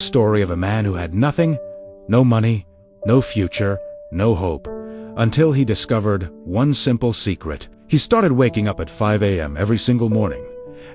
Story of a man who had nothing, no money, no future, no hope, until he discovered one simple secret. He started waking up at 5 a.m. every single morning,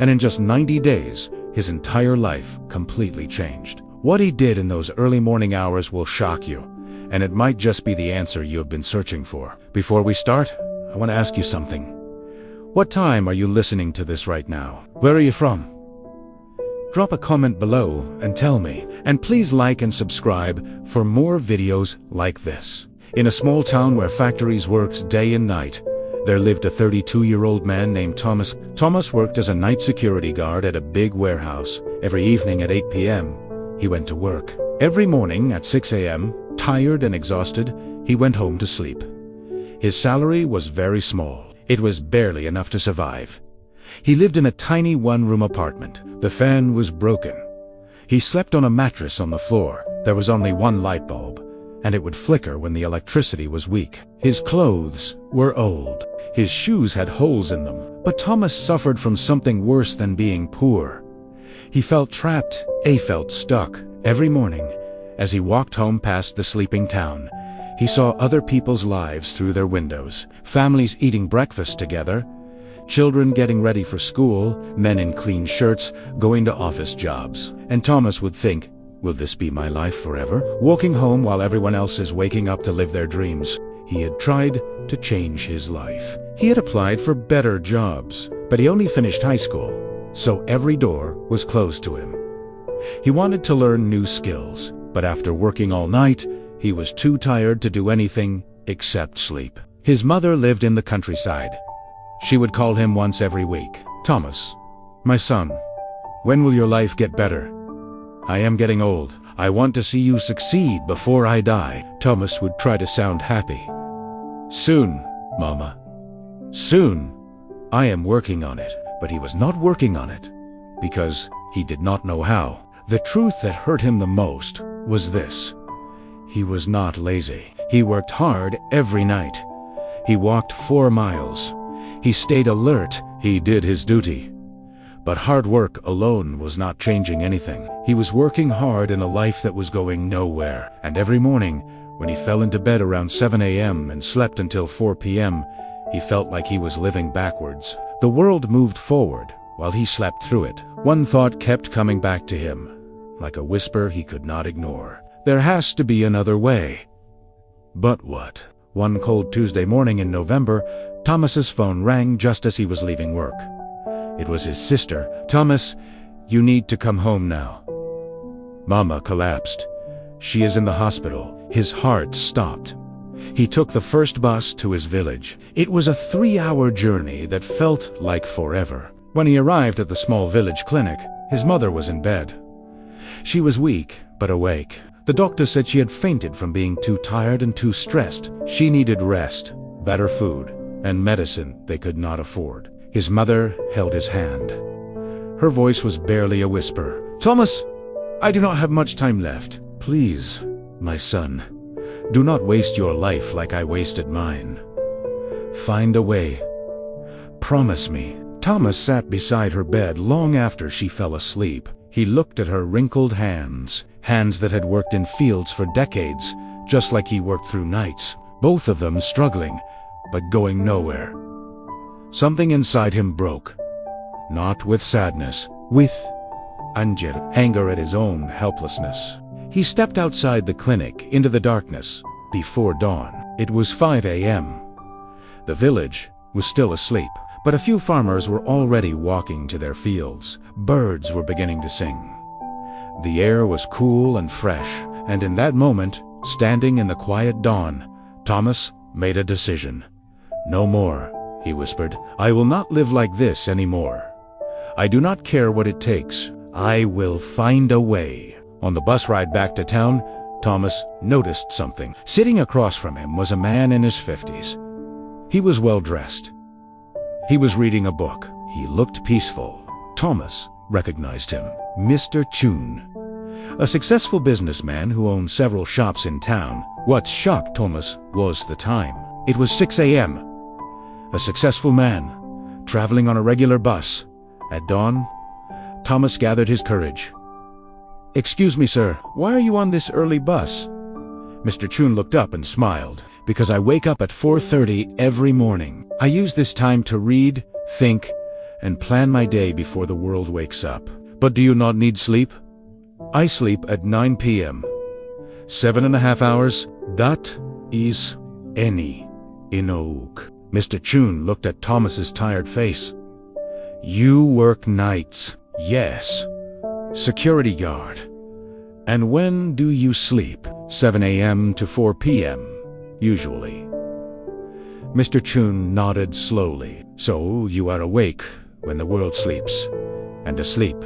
and in just 90 days, his entire life completely changed. What he did in those early morning hours will shock you, and it might just be the answer you have been searching for. Before we start, I want to ask you something. What time are you listening to this right now? Where are you from? Drop a comment below and tell me. And please like and subscribe for more videos like this. In a small town where factories worked day and night, there lived a 32-year-old man named Thomas. Thomas worked as a night security guard at a big warehouse. Every evening at 8 p.m., he went to work. Every morning at 6 a.m., tired and exhausted, he went home to sleep. His salary was very small. It was barely enough to survive. He lived in a tiny one-room apartment. The fan was broken. He slept on a mattress on the floor. There was only one light bulb, and it would flicker when the electricity was weak. His clothes were old. His shoes had holes in them. But Thomas suffered from something worse than being poor. He felt trapped. He felt stuck. Every morning, as he walked home past the sleeping town, he saw other people's lives through their windows. Families eating breakfast together, children getting ready for school, men in clean shirts going to office jobs. And Thomas would think, will this be my life forever? Walking home while everyone else is waking up to live their dreams. He had tried to change his life. He had applied for better jobs, but he only finished high school, so every door was closed to him. He wanted to learn new skills, but after working all night, he was too tired to do anything except sleep. His mother lived in the countryside. She would call him once every week. Thomas, my son, when will your life get better? I am getting old. I want to see you succeed before I die. Thomas would try to sound happy. Soon, Mama. Soon. I am working on it. But he was not working on it because he did not know how. The truth that hurt him the most was this. He was not lazy. He worked hard every night. He walked 4 miles. He stayed alert. He did his duty. But hard work alone was not changing anything. He was working hard in a life that was going nowhere. And every morning, when he fell into bed around 7 a.m. and slept until 4 p.m., he felt like he was living backwards. The world moved forward while he slept through it. One thought kept coming back to him, like a whisper he could not ignore. There has to be another way. But what? One cold Tuesday morning in November, Thomas's phone rang just as he was leaving work. It was his sister. Thomas, you need to come home now. Mama collapsed. She is in the hospital. His heart stopped. He took the first bus to his village. It was a 3-hour journey that felt like forever. When he arrived at the small village clinic, his mother was in bed. She was weak, but awake. The doctor said she had fainted from being too tired and too stressed. She needed rest, better food, and medicine they could not afford. His mother held his hand. Her voice was barely a whisper. Thomas, I do not have much time left. Please, my son, do not waste your life like I wasted mine. Find a way. Promise me. Thomas sat beside her bed long after she fell asleep. He looked at her wrinkled hands, hands that had worked in fields for decades, just like he worked through nights, both of them struggling, but going nowhere. Something inside him broke, not with sadness, with anger at his own helplessness. He stepped outside the clinic into the darkness before dawn. It was 5 a.m. The village was still asleep, but a few farmers were already walking to their fields. Birds were beginning to sing. The air was cool and fresh, and in that moment, standing in the quiet dawn, Thomas made a decision. No more, he whispered. I will not live like this anymore. I do not care what it takes. I will find a way. On the bus ride back to town, Thomas noticed something. Sitting across from him was a man in his 50s. He was well dressed. He was reading a book. He looked peaceful. Thomas recognized him. Mr. Chun, a successful businessman who owned several shops in town. What shocked Thomas was the time. It was 6 a.m. A successful man, traveling on a regular bus. At dawn, Thomas gathered his courage. "Excuse me, sir, why are you on this early bus?" Mr. Chun looked up and smiled. "Because I wake up at 4:30 every morning. I use this time to read, think, and plan my day before the world wakes up." "But do you not need sleep?" "I sleep at 9 p.m. 7.5 hours, that is any enough." Mr. Chun looked at Thomas's tired face. "You work nights?" "Yes. Security guard." "And when do you sleep?" 7 a.m. to 4 p.m. usually." Mr. Chun nodded slowly. "So you are awake when the world sleeps, and asleep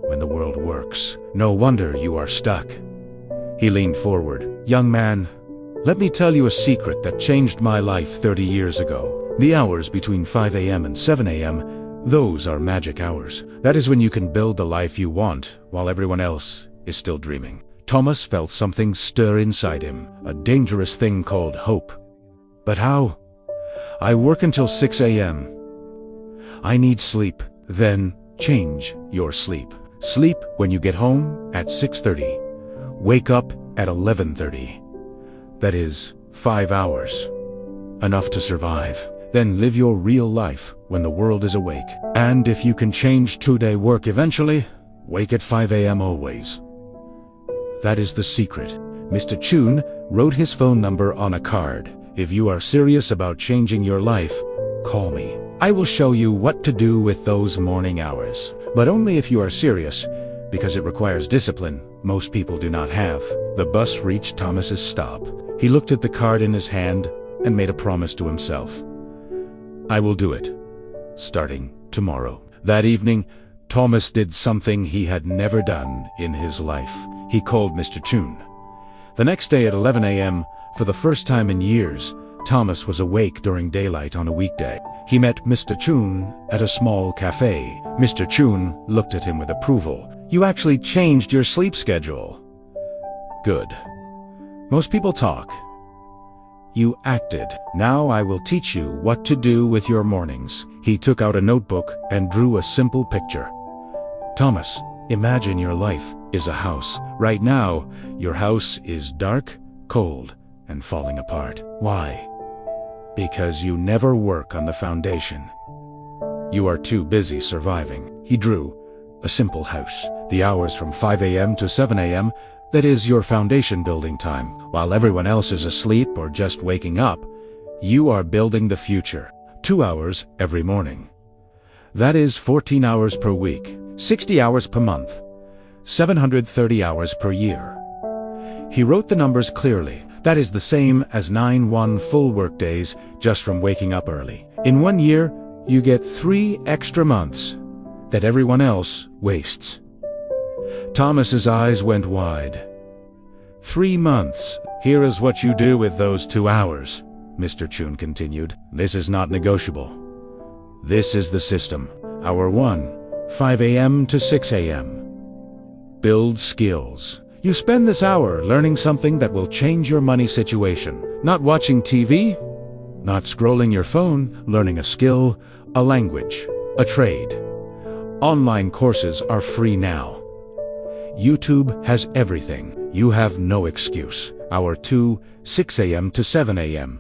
when the world works. No wonder you are stuck." He leaned forward. "Young man, let me tell you a secret that changed my life 30 years ago. The hours between 5 a.m. and 7 a.m., those are magic hours. That is when you can build the life you want while everyone else is still dreaming." Thomas felt something stir inside him, a dangerous thing called hope. "But how?" "I work until 6 a.m. I need sleep." "Then change your sleep. Sleep when you get home at 6:30. Wake up at 11:30. That is 5 hours. Enough to survive. Then live your real life when the world is awake. And if you can change 2-day work eventually, wake at 5 a.m. always." That is the secret. Mr. Chun wrote his phone number on a card. "If you are serious about changing your life, call me. I will show you what to do with those morning hours. But only if you are serious, because it requires discipline most people do not have." The bus reached Thomas's stop. He looked at the card in his hand and made a promise to himself. "I will do it, starting tomorrow." That evening, Thomas did something he had never done in his life. He called Mr. Chun. The next day at 11 a.m., for the first time in years, Thomas was awake during daylight on a weekday. He met Mr. Chun at a small cafe. Mr. Chun looked at him with approval. "You actually changed your sleep schedule." "Good. Most people talk. You acted. Now I will teach you what to do with your mornings." He took out a notebook and drew a simple picture. "Thomas, imagine your life is a house. Right now, your house is dark, cold, and falling apart. Why? Because you never work on the foundation. You are too busy surviving." He drew a simple house. The hours from 5 a.m. to 7 a.m., that is your foundation building time. While everyone else is asleep or just waking up, you are building the future. 2 hours every morning. That is 14 hours per week, 60 hours per month, 730 hours per year. He wrote the numbers clearly. That is the same as 9 full work days just from waking up early. In 1 year, you get 3 extra months that everyone else wastes. Thomas's eyes went wide. 3 months. "Here is what you do with those 2 hours, Mr. Chun continued. "This is not negotiable. This is the system. Hour 1, 5 a.m. to 6 a.m. Build skills. You spend this hour learning something that will change your money situation. Not watching TV, not scrolling your phone, learning a skill, a language, a trade. Online courses are free now. YouTube has everything. You have no excuse. Hour 2, 6 a.m. to 7 a.m.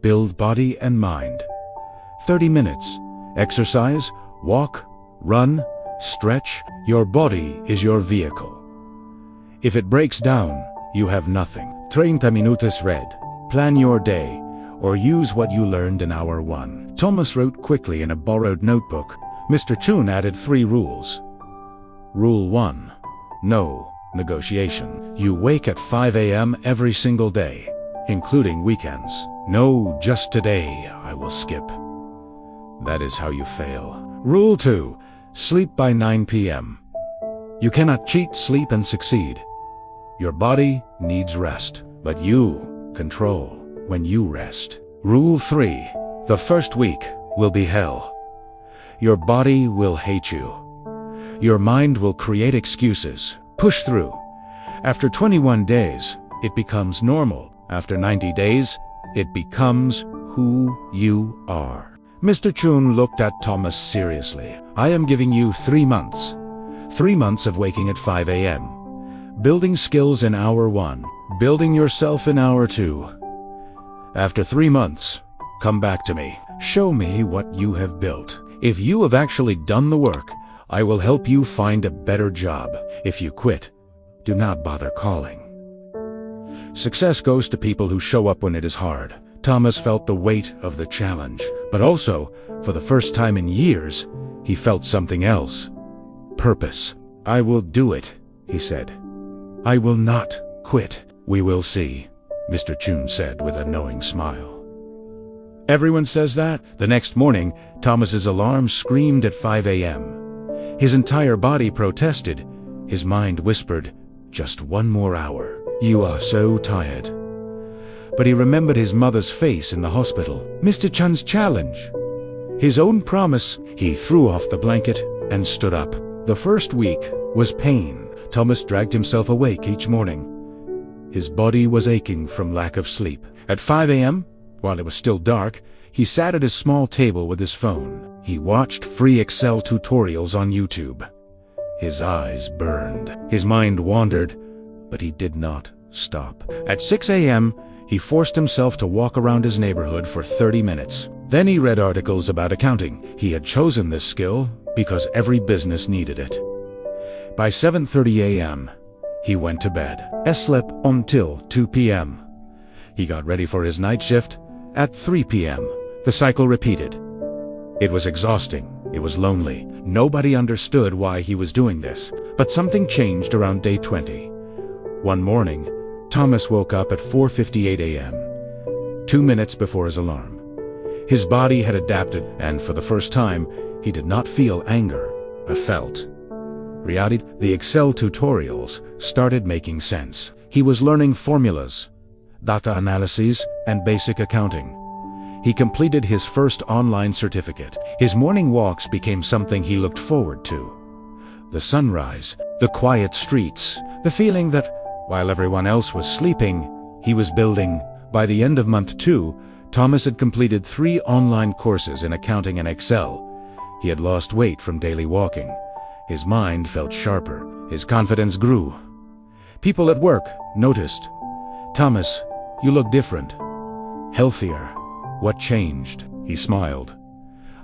Build body and mind. 30 minutes. Exercise, walk, run, stretch. Your body is your vehicle. If it breaks down, you have nothing. 30 minutos read. Plan your day, or use what you learned in hour 1. Thomas wrote quickly in a borrowed notebook. Mr. Chun added 3 rules. Rule 1. No negotiation. You wake at 5 a.m. every single day, including weekends. No, just today I will skip. That is how you fail. Rule 2. Sleep by 9 p.m. You cannot cheat sleep and succeed. Your body needs rest, but you control when you rest. Rule 3. The first week will be hell. Your body will hate you. Your mind will create excuses. Push through. After 21 days, it becomes normal. After 90 days, it becomes who you are. Mr. Chun looked at Thomas seriously. I am giving you 3 months. 3 months of waking at 5 a.m. Building skills in hour 1. Building yourself in hour 2. After 3 months, come back to me. Show me what you have built. If you have actually done the work, I will help you find a better job. If you quit, do not bother calling. Success goes to people who show up when it is hard. Thomas felt the weight of the challenge, but also, for the first time in years, he felt something else. Purpose. I will do it, he said. I will not quit. We will see, Mr. Chun said with a knowing smile. Everyone says that. The next morning, Thomas's alarm screamed at 5 a.m. His entire body protested. His mind whispered, just 1 more hour. You are so tired. But he remembered his mother's face in the hospital. Mr. Chun's challenge. His own promise. He threw off the blanket and stood up. The first week was pain. Thomas dragged himself awake each morning. His body was aching from lack of sleep. At 5 a.m., while it was still dark, he sat at his small table with his phone. He watched free Excel tutorials on YouTube. His eyes burned. His mind wandered, but he did not stop. At 6 a.m., he forced himself to walk around his neighborhood for 30 minutes. Then he read articles about accounting. He had chosen this skill because every business needed it. By 7:30 a.m., he went to bed. He slept until 2 p.m. He got ready for his night shift at 3 p.m. The cycle repeated. It was exhausting. It was lonely. Nobody understood why he was doing this. But something changed around day 20. One morning, Thomas woke up at 4:58 a.m., 2 minutes before his alarm. His body had adapted, and for the first time, he did not feel anger, or felt reality. The Excel tutorials started making sense. He was learning formulas, data analyses, and basic accounting. He completed his first online certificate. His morning walks became something he looked forward to. The sunrise, the quiet streets, the feeling that, while everyone else was sleeping, he was building. By the end of month 2, Thomas had completed 3 online courses in accounting and Excel. He had lost weight from daily walking. His mind felt sharper. His confidence grew. People at work noticed. Thomas, you look different. Healthier. What changed? He smiled.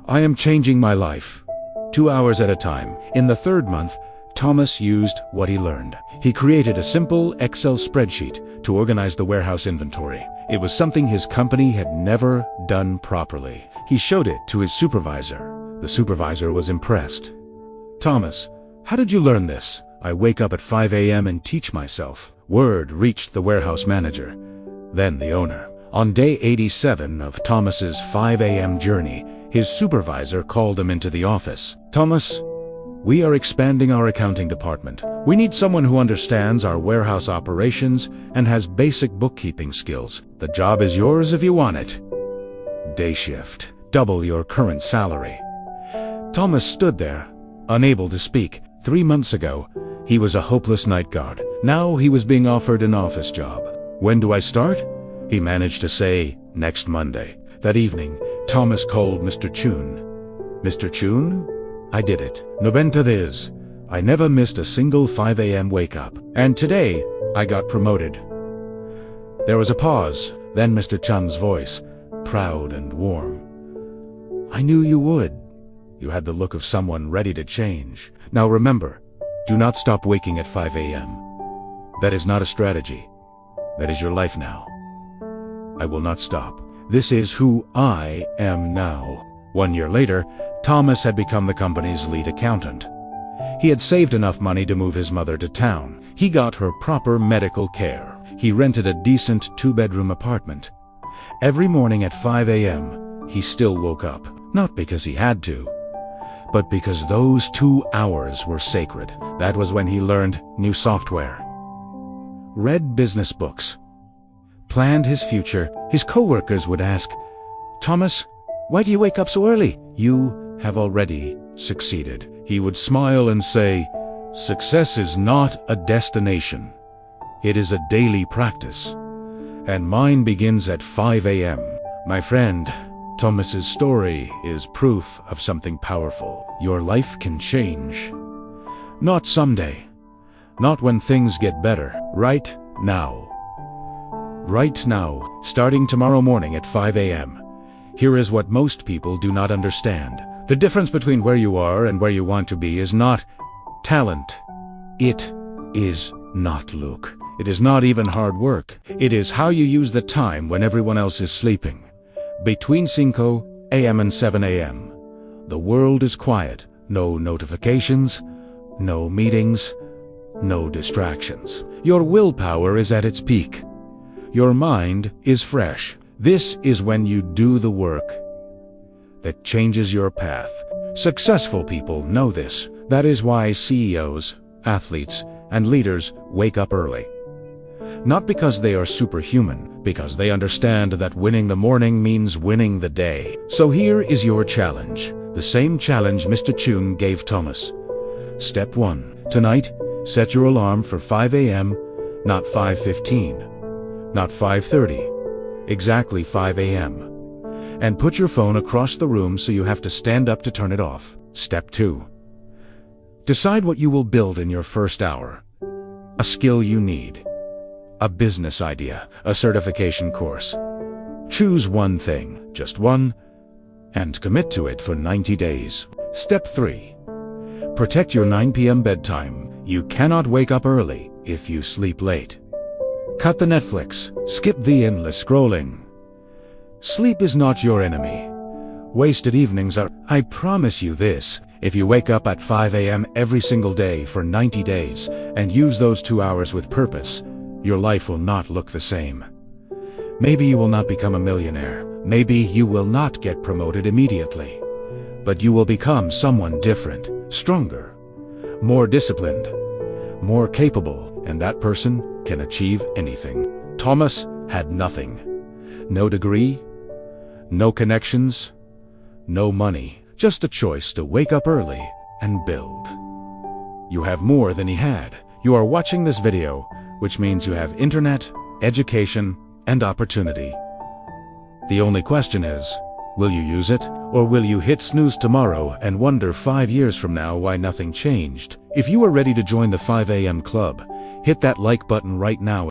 I am changing my life. 2 hours at a time. In the 3rd month, Thomas used what he learned. He created a simple Excel spreadsheet to organize the warehouse inventory. It was something his company had never done properly. He showed it to his supervisor. The supervisor was impressed. Thomas, how did you learn this? I wake up at 5 a.m. and teach myself. Word reached the warehouse manager, then the owner. On day 87 of Thomas's 5 a.m. journey, his supervisor called him into the office. Thomas, we are expanding our accounting department. We need someone who understands our warehouse operations and has basic bookkeeping skills. The job is yours if you want it. Day shift. Double your current salary. Thomas stood there, unable to speak. 3 months ago, he was a hopeless night guard. Now he was being offered an office job. When do I start? He managed to say, next Monday. That evening, Thomas called Mr. Chun. Mr. Chun? I did it. Nobenta this. I never missed a single 5 a.m. wake up. And today, I got promoted. There was a pause, then Mr. Chun's voice, proud and warm. I knew you would. You had the look of someone ready to change. Now remember, do not stop waking at 5 a.m. That is not a strategy. That is your life now. I will not stop. This is who I am now. 1 year later, Thomas had become the company's lead accountant. He had saved enough money to move his mother to town. He got her proper medical care. He rented a decent 2-bedroom apartment. Every morning at 5 a.m., he still woke up. Not because he had to, but because those 2 hours were sacred. That was when he learned new software, read business books, planned his future. His coworkers would ask, Thomas, why do you wake up so early? You have already succeeded. He would smile and say, success is not a destination. It is a daily practice. And mine begins at 5 a.m. My friend, Thomas's story is proof of something powerful. Your life can change. Not someday, Not when things get better. Right now. Right now, starting tomorrow morning at 5 a.m. Here is what most people do not understand. The difference between where you are and where you want to be is not talent. It is not luck. It is not even hard work. It is how you use the time when everyone else is sleeping. Between 5 a.m. and 7 a.m. The world is quiet. No notifications, no meetings, no distractions. Your willpower is at its peak. Your mind is fresh. This is when you do the work that changes your path. Successful people know this. That is why CEOs, athletes, and leaders wake up early. Not because they are superhuman, because they understand that winning the morning means winning the day. So here is your challenge. The same challenge Mr. Chun gave Thomas. Step 1. Tonight, set your alarm for 5 a.m., not 5:15, not 5:30, exactly 5 a.m. And put your phone across the room so you have to stand up to turn it off. Step 2. Decide what you will build in your first hour. A skill you need. A business idea. A certification course. Choose one thing, just one, and commit to it for 90 days. Step 3. Protect your 9 p.m. bedtime. You cannot wake up early if you sleep late. Cut the Netflix. Skip the endless scrolling. Sleep is not your enemy. Wasted evenings are. I promise you this, if you wake up at 5 a.m. every single day for 90 days and use those 2 hours with purpose, your life will not look the same. Maybe you will not become a millionaire. Maybe you will not get promoted immediately. But you will become someone different, stronger, more disciplined, more capable, and that person can achieve anything. Thomas had nothing. No degree, no connections, no money, just a choice to wake up early and build. You have more than he had. You are watching this video, which means you have internet, education, and opportunity. The only question is, will you use it? Or will you hit snooze tomorrow and wonder 5 years from now why nothing changed? If you are ready to join the 5 a.m. club, hit that like button right now.